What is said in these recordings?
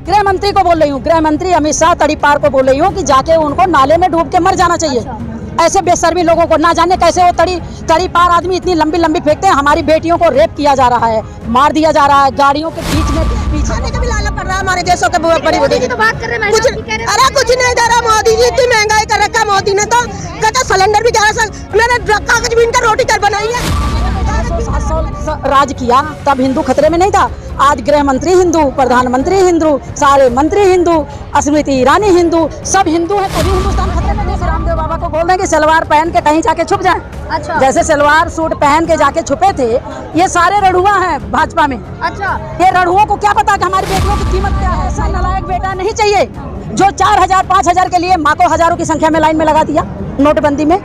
गृह मंत्री को बोल रही हूँ, गृह मंत्री अमित शाह तड़ीपार को बोल रही हूँ कि जाके उनको नाले में डूब के मर जाना चाहिए। ऐसे बेशर्मी लोगों को ना जाने कैसे वो तड़ीपार आदमी इतनी लंबी लंबी फेंकते हैं। हमारी बेटियों को रेप किया जा रहा है, मार दिया जा रहा है, गाड़ियों के बीच में पीछे का भी लाला पड़ रहा है हमारे देशों के बड़ी बड़ी तो बात कर रहे हैं कुछ अरे कुछ नहीं दे रहा मोदी जी, इतनी महंगाई कर रखा मोदी ने तो कहता सिलेंडर भी 1100 मैंने कागज भी इनका रोटी कर बनाई है। 700 राज किया तब हिंदू खतरे में नहीं था। आज गृह मंत्री हिंदू, प्रधानमंत्री हिंदू, सारे मंत्री हिंदू, स्मृति ईरानी हिंदू, सब हिंदू है तो भी हिंदुस्तान खतरे में नहीं। रामदेव बाबा को बोल रहे हैं कि सलवार पहन के कहीं जाके छुप जाएं। अच्छा। जैसे सलवार सूट पहन के जाके छुपे थे, ये सारे रढ़ुआ हैं भाजपा में। अच्छा। ये रढ़ुओं को क्या पता कि हमारी बेटियों की कीमत क्या है। ऐसा नालायक बेटा नहीं चाहिए जो 4000 5000 के लिए माँ को हजारों की संख्या में लाइन में लगा दिया नोटबंदी में।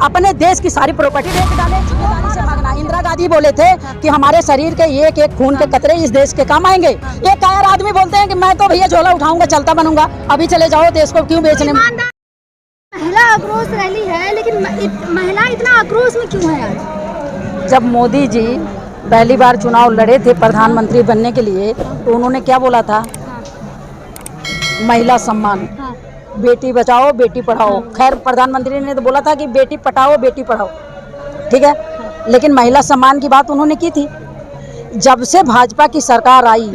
अपने देश की सारी प्रॉपर्टी बेच डाले, जिम्मेदारी से भागना। इंदिरा गांधी बोले थे कि हमारे शरीर के एक एक खून के कतरे इस देश के काम आएंगे। ये कायर आदमी बोलते हैं कि मैं तो भैया झोला उठाऊंगा चलता बनूंगा। अभी चले जाओ, देश को क्यों बेचने में। महिला आक्रोश रैली है, लेकिन महिला इतना आक्रोश में क्यों है आज? जब मोदी जी पहली बार चुनाव लड़े थे प्रधानमंत्री बनने के लिए, तो उन्होंने क्या बोला था? महिला सम्मान, बेटी बचाओ बेटी पढ़ाओ। खैर प्रधानमंत्री ने तो बोला था कि बेटी पढ़ाओ बेटी पढ़ाओ, ठीक है, लेकिन महिला सम्मान की बात उन्होंने की थी। जब से भाजपा की सरकार आई,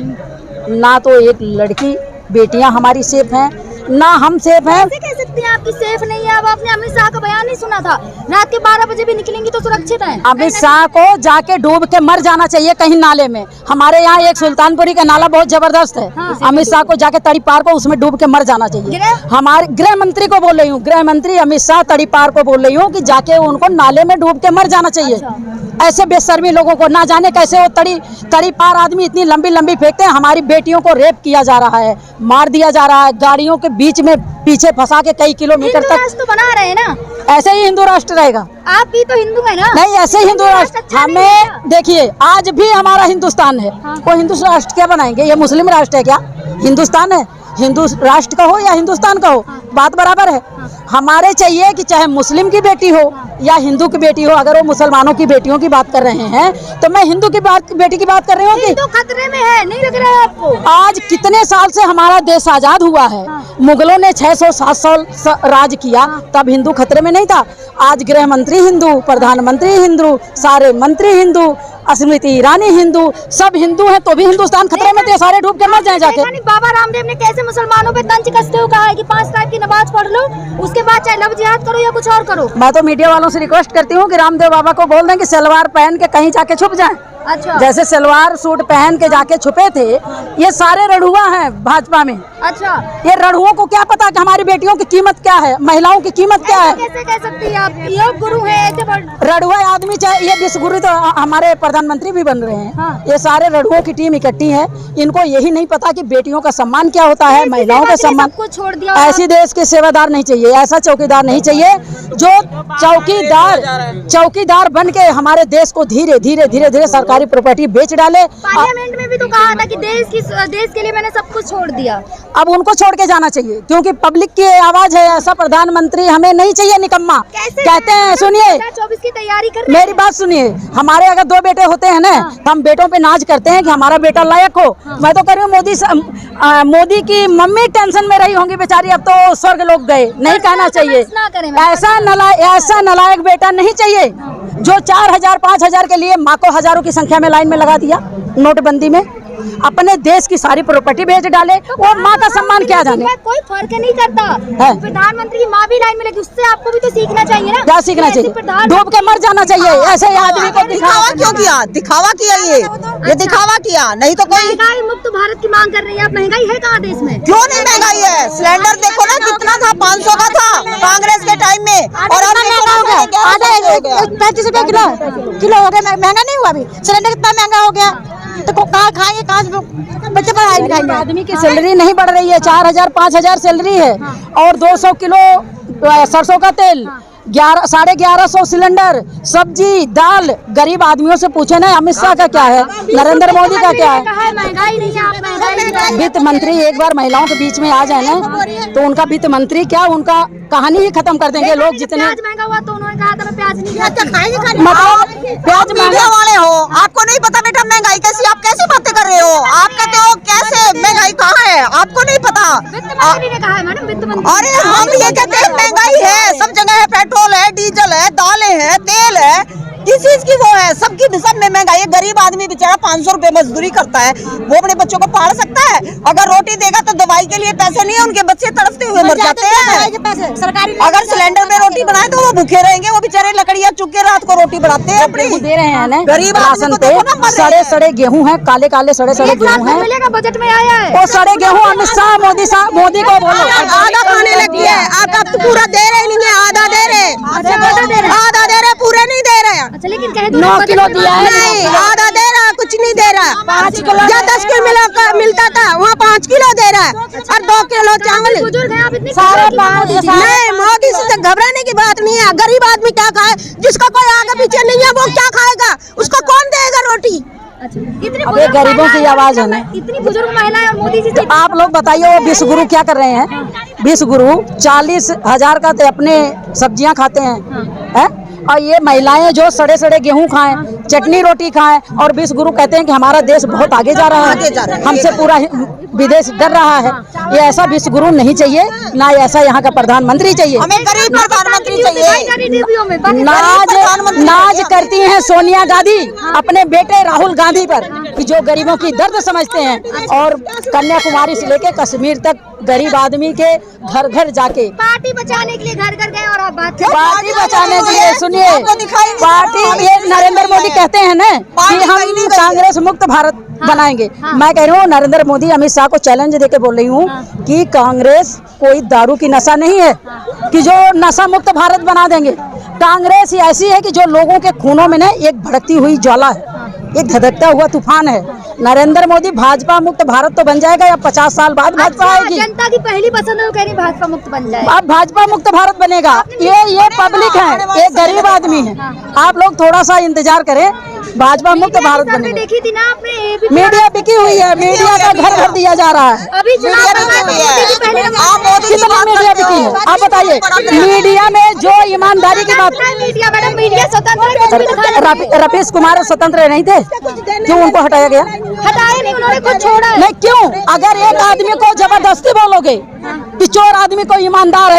ना तो एक लड़की बेटियां हमारी सेफ हैं, ना हम सेफ हैं। कैसे कह सकती हैं आपकी सेफ नहीं है? अब आपने अमित शाह का बयान नहीं सुना था? रात के 12 बजे भी निकलेंगी तो सुरक्षित है। अमित शाह को जाके डूब के मर जाना चाहिए कहीं नाले में। हमारे यहाँ एक सुल्तानपुरी का नाला बहुत जबरदस्त है। हाँ। अमित शाह को जाके तड़ीपार को उसमें डूब के मर जाना चाहिए। हमारे गृह मंत्री को बोल रही हूँ, गृह मंत्री अमित शाह तड़ीपार को बोल रही हूँ कि जाके उनको नाले में डूब के मर जाना चाहिए। ऐसे बेशर्मी लोगों को ना जाने कैसे वो तड़ीपार आदमी इतनी लंबी लंबी फेंकते हैं। हमारी बेटियों को रेप किया जा रहा है, मार दिया जा रहा है, गाड़ियों के बीच में पीछे फंसा के कई किलोमीटर तक। तो बना रहे हैं ना, ऐसे ही हिंदू राष्ट्र रहेगा। आप भी तो हिंदू है ना? नहीं, ऐसे हिंदू राष्ट्र हमें देखिए, आज भी हमारा हिंदुस्तान है। वो हिंदू राष्ट्र क्या बनाएंगे? ये मुस्लिम राष्ट्र है क्या? हिंदुस्तान है, हिंदू राष्ट्र का हो या हिंदुस्तान का हो, बात बराबर है। हमारे चाहिए कि चाहे मुस्लिम की बेटी हो या हिंदू की बेटी हो। अगर वो मुसलमानों की बेटियों की बात कर रहे हैं तो मैं हिंदू की बेटी की बात कर रही हूँ कि तो खतरे में है, नहीं लग रहा है आपको? आज कितने साल से हमारा देश आजाद हुआ है। मुगलों ने 600-700 राज किया, तब हिंदू खतरे में नहीं था। आज गृह मंत्री हिंदू, प्रधानमंत्री हिंदू, सारे मंत्री हिंदू, स्मृति ईरानी हिंदू, सब हिंदू हैं तो भी हिंदुस्तान खतरे में थे। सारे डूब के मर जाए जाके। बाबा रामदेव ने कैसे मुसलमानों पे तंज कसते हुए कहा है कि 5 टाइम की नमाज पढ़ लो, उसके बाद चाहे लव जिहाद करो या कुछ और करो। मैं तो मीडिया वालों से रिक्वेस्ट करती हूँ कि रामदेव बाबा को बोल दें कि सलवार पहन के कहीं जाके छुप जाएं। अच्छा। जैसे सलवार सूट पहन के जाके छुपे थे, ये सारे रढ़ुआ हैं भाजपा में। अच्छा। ये रढ़ुओं को क्या पता कि हमारी बेटियों की कीमत क्या है, महिलाओं की कीमत क्या है। कैसे कह सकती है आप? योग गुरु है ऐसे रढ़ुआ आदमी, चाहे ये विश्व गुरु तो हमारे प्रधानमंत्री भी बन रहे हैं। हाँ। ये सारे रढ़ुओं की टीम इकट्ठी है। इनको यही नहीं पता कि बेटियों का सम्मान क्या होता है, महिलाओं का सम्मान। छोड़ दिया। ऐसी देश के सेवादार नहीं चाहिए, ऐसा चौकीदार नहीं चाहिए जो चौकीदार बन के हमारे देश को धीरे धीरे सरकारी प्रॉपर्टी बेच डाले। पार्लियामेंट में भी तो कहा था कि देश के लिए मैंने सब कुछ छोड़ दिया। अब उनको छोड़ के जाना चाहिए क्योंकि पब्लिक की आवाज है। ऐसा प्रधानमंत्री हमें नहीं चाहिए निकम्मा। कहते हैं, सुनिए 2024 की तैयारी कर मेरी बात सुनिए, हमारे अगर 2 बेटे होते हैं ना, तो हम बेटों पे नाज करते हैं कि हमारा बेटा लायक हो। मैं तो कह रही हूँ मोदी की मम्मी टेंशन में रही होंगी बेचारी, अब तो स्वर्ग लोग गए। नहीं कहना चाहिए। ऐसा नालायक बेटा नहीं चाहिए जो 4000 5000 के लिए माँ को हजारों की संख्या में लाइन में लगा दिया नोटबंदी में। अपने देश की सारी प्रॉपर्टी बेच डाले और माँ का सम्मान क्या जाने। कोई फर्क नहीं करता। प्रधानमंत्री की माँ भी लाइन में लगी, उससे आपको भी तो सीखना चाहिए ना। क्या सीखना चाहिए? डूब के मर जाना चाहिए। ऐसे आदमी को दिखावा क्यों किया? दिखावा किया, ये दिखावा किया। नहीं तो कोई महंगाई मुक्त भारत की मांग कर रही है आप। महंगाई है कहाँ देश में? क्यों नहीं महंगाई है? सिलेंडर देखो ना कितना था, 500 का था कांग्रेस के टाइम में, और अब महंगा हो गया। 35 रुपए किलो हो गया। महंगा नहीं हुआ अभी? सिलेंडर कितना महंगा हो गया? तो कहाँ खाएंगे, कहाँ बच्चे पढ़ाई लिखाएंगे? आदमी की सैलरी नहीं बढ़ रही है। 4000 5000 सैलरी है और 200 किलो सरसों का तेल, 1150 सिलेंडर, सब्जी दाल। गरीब आदमियों से पूछे ना, अमित शाह का क्या है, नरेंद्र मोदी का क्या है? महंगाई नहीं है। वित्त मंत्री एक बार महिलाओं के बीच में आ जाए ना, तो उनका वित्त मंत्री क्या, उनका कहानी ही खत्म कर देंगे लोग जितने। प्याज महंगा हुआ तो उन्होंने कहा था मैं प्याज नहीं खाती। मतलब प्याज महंगा वाले हो, आपको नहीं पता बेटा महंगाई कैसी, आप कैसी बातें कर रहे हो? आप कहते हो कैसे महंगाई कहाँ है, आपको नहीं पता। वित्त मंत्री ने कहा है मैडम, वित्त मंत्री। अरे हम ये कहते हैं महंगाई है, सब जगह है, पेट्रोल है, डीजल है, दालें हैं, तेल है, किस चीज की वो है, सबकी सब में महंगाई है। गरीब आदमी बेचारा 500 रुपए मजदूरी करता है, वो अपने बच्चों को पाल सकता है? अगर रोटी देगा तो दवाई के लिए पैसे नहीं है, उनके बच्चे तड़पते हुए मर जाते हैं। सरकारी अगर सिलेंडर में रोटी बनाए तो वो भूखे रहेंगे, वो बेचारे लकड़ियाँ चुग के रात को रोटी बनाते हैं अपनी। दे रहे हैं ना गरीब आदमी राशन को पे, देखो ना मर रहे सड़े हैं। सड़े गेहूं हैं, काले काले सड़े सड़े गेहूं हैं। मिलेगा, बजट में आया है। वो सड़े गेहूं अमित शाह मोदी को बोलो आधा खाने लगी है, आपका तो पूरा दे रहे नहीं है, आधा दे रहे, आधा दे रहे, पूरे नहीं दे रहे। अच्छा लेकिन कहे तो 9 किलो दिया है, नहीं, आधा दे रहा, कुछ नहीं दे रहा। 5 किलो या 10 किलो मिलता था, वहाँ 5 किलो दे रहा है, और 2 किलो चावल। बुजुर्ग हैं आप, इतनी सारे नहीं, मोदी से तो घबराने की बात नहीं है। गरीब आदमी क्या खाए, जिसका कोई आगे पीछे नहीं है वो क्या खाएगा, उसको कौन देगा रोटी? अच्छा, इतनी अब ये बुजुर्ग गरीबों की महिलाएं, आवाज है ना। इतनी बुजुर्ग महिलाएं और मोदी जी से आप लोग बताइए वो विश्वगुरु क्या कर रहे हैं? विश्वगुरु 40,000 का तो अपने सब्जियां खाते हैं? और ये महिलाएं जो सड़े सड़े गेहूं खाएं, चटनी रोटी खाएं, और विश्वगुरु कहते हैं कि हमारा देश बहुत आगे जा रहा है, हमसे पूरा विदेश डर रहा है। ये ऐसा विश्वगुरु नहीं चाहिए, ना ऐसा यहाँ का प्रधानमंत्री चाहिए। हमें गरीब प्रधानमंत्री चाहिए। नाज करती हैं सोनिया गांधी अपने बेटे राहुल गांधी पर, कि जो गरीबों की दर्द समझते हैं, और कन्याकुमारी से लेके कश्मीर तक गरीब आदमी के घर घर जाके पार्टी बचाने के लिए घर घर गए। और आप बात पार्टी बचाने के लिए सुनिए, पार्टी ये नरेंद्र मोदी कहते हैं ना कि हम कांग्रेस मुक्त भारत बनाएंगे। मैं कह रही हूँ नरेंद्र मोदी अमित शाह को चैलेंज देके बोल रही हूँ कि कांग्रेस कोई दारू की नशा नहीं है कि जो नशा मुक्त भारत बना देंगे। कांग्रेस ऐसी है कि जो लोगों के खूनों में ना एक भड़कती हुई ज्वाला है, एक धधकता हुआ तूफान है। नरेंद्र मोदी भाजपा मुक्त भारत तो बन जाएगा या 50 साल बाद भाजपा आएगी। जनता की पहली पसंद है, वो कह रही भाजपा मुक्त बन जाए। अब भाजपा मुक्त भारत बनेगा। ये पब्लिक है, एक गरीब आदमी है। आप लोग थोड़ा सा इंतजार करें, भाजपा मुक्त भारत बनेगा। देखी थी ना आपने, मीडिया बिकी हुई है, मीडिया का घर घर दिया जा रहा है। अभी चुनाव कितना मीडिया बिकी है आप बताइए? मीडिया में जो ईमानदारी की बात, मीडिया मैडम, मीडिया स्वतंत्र। रफीस कुमार स्वतंत्र नहीं थे, क्यों उनको हटाया गया? हटाए नहीं, उन्होंने खुद छोड़ा है। नहीं क्यों? अगर एक आदमी को जबरदस्ती बोलोगे कि चोर आदमी को ईमानदार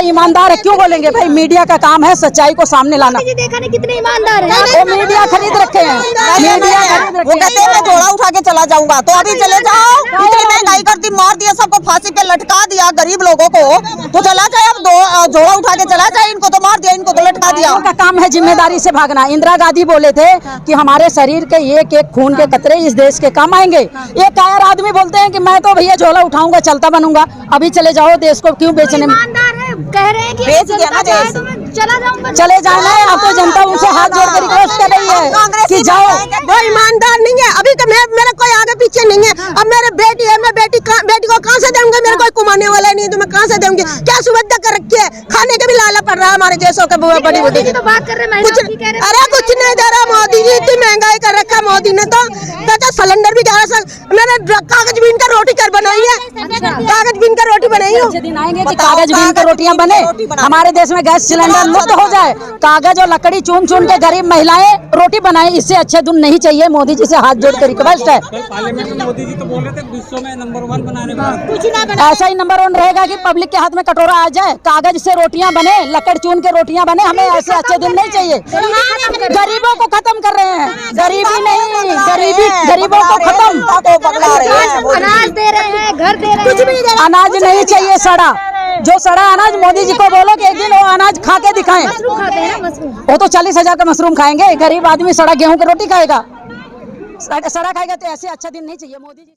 है, क्यों बोलेंगे? भाई मीडिया का काम है सच्चाई को सामने लाना। जी देखा नहीं कितने ईमानदार हैं। वो मीडिया खरीद रखे हैं, मीडिया खरीद वो रखे कहते हैं मैं झोला उठा के चला जाऊंगा, तो अभी चले जाओ। इतनी महंगाई कर दी, मार दिया, सबको फांसी पे लटका दिया, गरीब लोगों को तो चला जाए। अब झोला उठा के चला जाए, इनको तो मार दिया, इनको तो लटका दिया। उनका काम है जिम्मेदारी से भागना। इंदिरा गांधी बोले थे कि हमारे शरीर के एक एक खून के कतरे इस देश के काम आएंगे। ये कायर आदमी बोलते हैं कि मैं तो भैया झोला उठाऊंगा, चलता बनूंगा। अभी चले जाओ, देश को क्यों बेचने में? ईमानदार है, कह रहे हैं कि बेच दिया ना देश। तो मैं चला जाऊंगा। चले जाना है। अब तो जनता उनसे हाथ जोड़ कर रिक्वेस्ट कर रही है कि जाओ। वो ईमानदार नहीं है। अभी तो मेरा कोई आगे पीछे नहीं है। अब मेरे बेटी है, मैं बेटी को कहाँ से दूंगी? मेरे कोई कमाने वाला नहीं, तो मैं कहाँ से दूंगी? क्या सुविधा कर रखी है? खाने के भी लाला पड़ रहा है हमारे देशों के बड़ी मोदी जी तो बात कर रहे हैं, कुछ अरे कुछ नहीं दे रहा मोदी जी। इतनी महंगाई कर रखा मोदी ने, तो सिलेंडर भी 1100। मैंने कागज बीन कर रोटी कर बनाई है, कागज बीन कर रोटी बनाई हूँ। दिन आएंगे कि कागज बीन कर रोटियां बने, हमारे देश में गैस सिलेंडर मुक्त हो जाए, कागज और लकड़ी चुन चुन के गरीब महिलाएं रोटी बनाएं। इससे अच्छे दिन नहीं चाहिए। मोदी जी से हाथ जोड़ कर रिक्वेस्ट है। पार्लियामेंट में मोदी जी तो बोल रहे थे विश्व में नंबर 1 बनाने का। ऐसा ही नंबर 1 रहेगा कि पब्लिक के हाथ में कटोरा आ जाए, कागज से रोटियां बने, लकड़ चुन के रोटियां बने। हमें ऐसे अच्छे दिन नहीं चाहिए। गरीबों को खत्म कर रहे हैं, गरीबी नहीं, गरीबों को खत्म। अनाज दे रहे हैं, घर दे रहे हैं, कुछ भी नहीं दे रहे। अनाज नहीं चाहिए सड़ा, जो सड़ा अनाज मोदी जी को बोलो कि एक दिन वो अनाज खा के दिखाएं। मशरूम खाते हैं ना, मशरूम। वो तो 40,000 का मशरूम खाएंगे, गरीब आदमी सड़ा गेहूं की रोटी खाएगा, सड़ा खाएगा। तो ऐसे अच्छा दिन नहीं चाहिए मोदी जी।